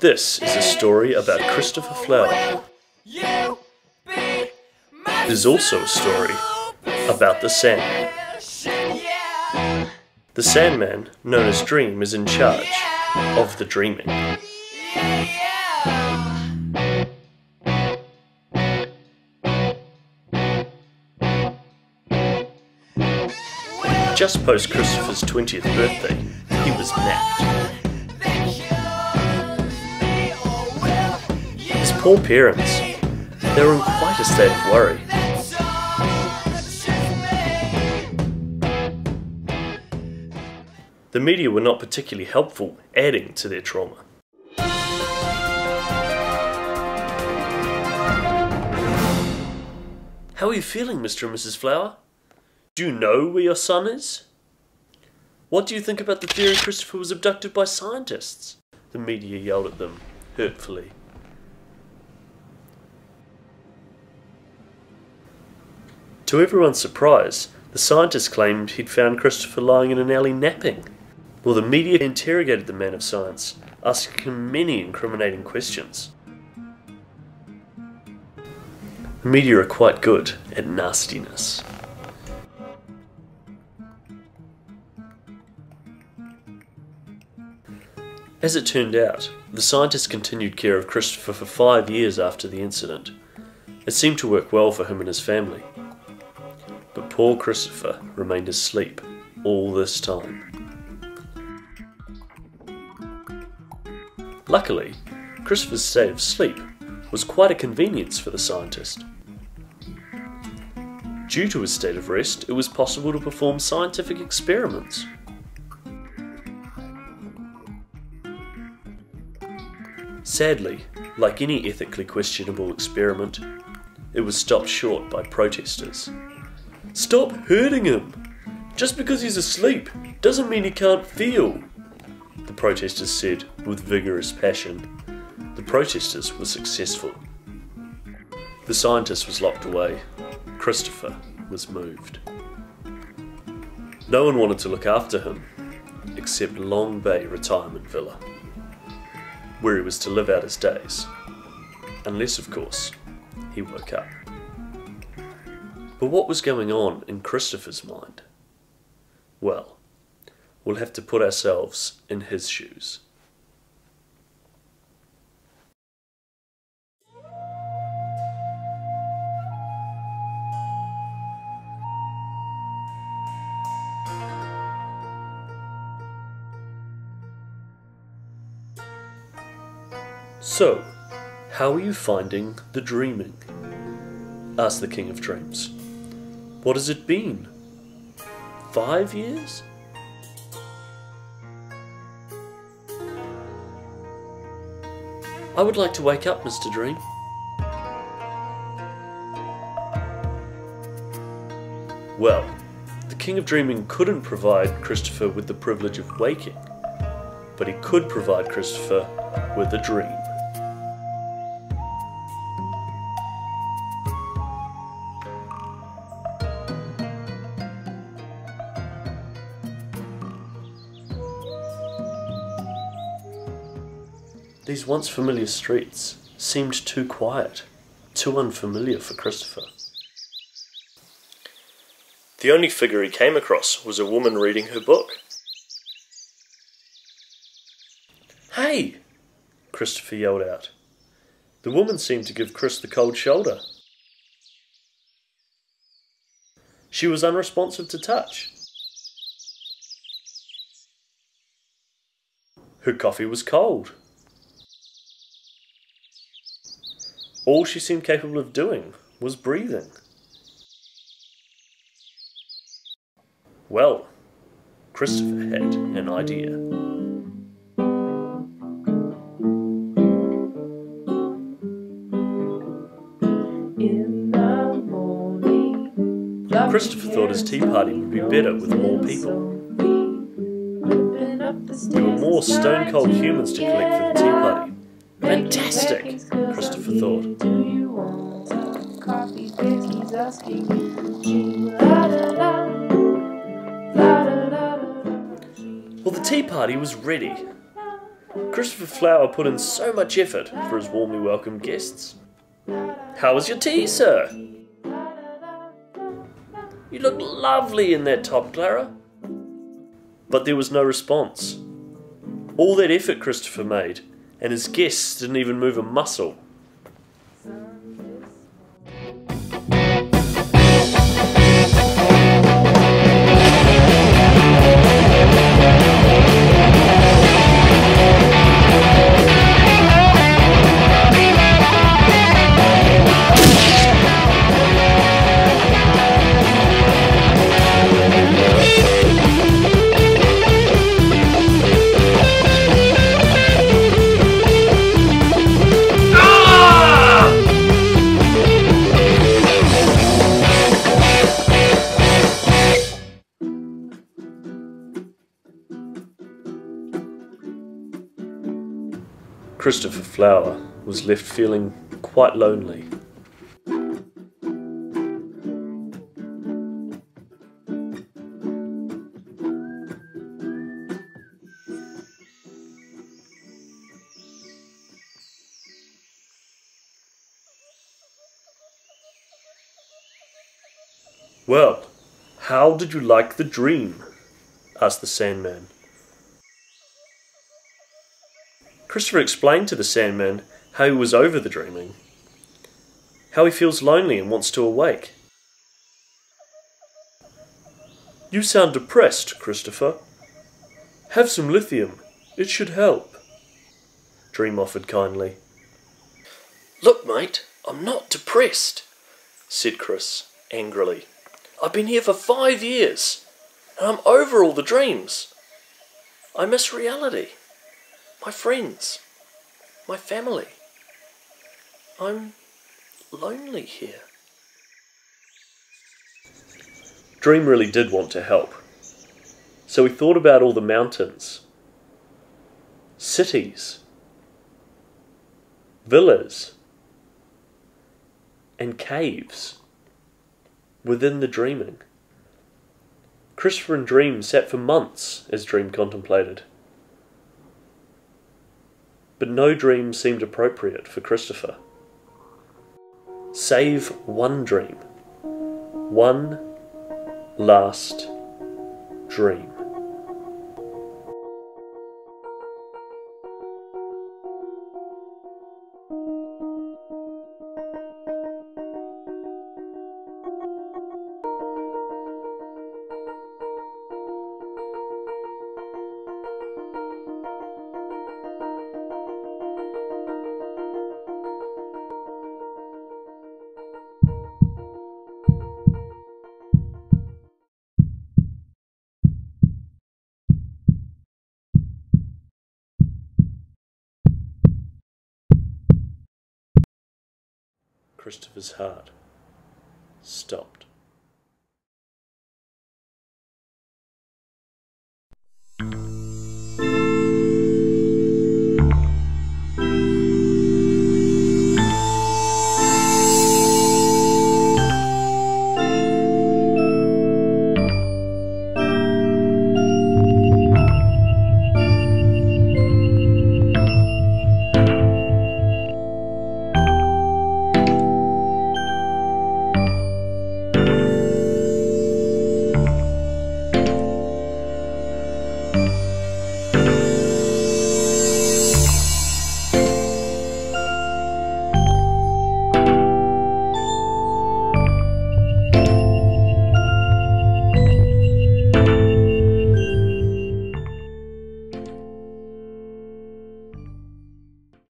This is a story about Christopher Flower. There's also a story about the Sandman. The Sandman, known as Dream, is in charge of the dreaming. Just post Christopher's 20th birthday, he was napped. His poor parents, they were in quite a state of worry. The media were not particularly helpful, adding to their trauma. How are you feeling, Mr. and Mrs. Flower? Do you know where your son is? What do you think about the theory Christopher was abducted by scientists? The media yelled at them, hurtfully. To everyone's surprise, the scientists claimed he'd found Christopher lying in an alley napping. Well, the media interrogated the man of science, asking him many incriminating questions. The media are quite good at nastiness. As it turned out, the scientists continued care of Christopher for 5 years after the incident. It seemed to work well for him and his family. But poor Christopher remained asleep all this time. Luckily, Christopher's state of sleep was quite a convenience for the scientist. Due to his state of rest, it was possible to perform scientific experiments. Sadly, like any ethically questionable experiment, it was stopped short by protesters. "Stop hurting him! Just because he's asleep doesn't mean he can't feel," the protesters said with vigorous passion. The protesters were successful. The scientist was locked away. Christopher was moved. No one wanted to look after him, except Long Bay Retirement Villa, where he was to live out his days. Unless, of course, he woke up. But what was going on in Christopher's mind? Well, we'll have to put ourselves in his shoes. So, how are you finding the dreaming? Asked the King of Dreams. What has it been? 5 years? I would like to wake up, Mr. Dream. Well, the King of Dreaming couldn't provide Christopher with the privilege of waking, but he could provide Christopher with a dream. These once familiar streets seemed too quiet, too unfamiliar for Christopher. The only figure he came across was a woman reading her book. "Hey!" Christopher yelled out. The woman seemed to give Chris the cold shoulder. She was unresponsive to touch. Her coffee was cold. All she seemed capable of doing was breathing. Well, Christopher had an idea. Christopher thought his tea party would be better with more people. There were more stone-cold humans to collect for the tea party. Fantastic, Christopher thought. Well, the tea party was ready. Christopher Flower put in so much effort for his warmly welcomed guests. "How was your tea, sir?" "You look lovely in that top, Clara." But there was no response. All that effort Christopher made, and his guests didn't even move a muscle. Christopher Flower was left feeling quite lonely. "Well, how did you like the dream?" asked the Sandman. Christopher explained to the Sandman how he was over the dreaming, how he feels lonely and wants to awake. "You sound depressed, Christopher. Have some lithium. It should help," Dream offered kindly. "Look, mate, I'm not depressed," said Chris angrily. "I've been here for 5 years, and I'm over all the dreams. I miss reality. My friends, my family. I'm lonely here." Dream really did want to help, so he thought about all the mountains, cities, villas, and caves within the dreaming. Christopher and Dream sat for months as Dream contemplated. But no dream seemed appropriate for Christopher. Save one dream. One last dream. Christopher's heart stopped.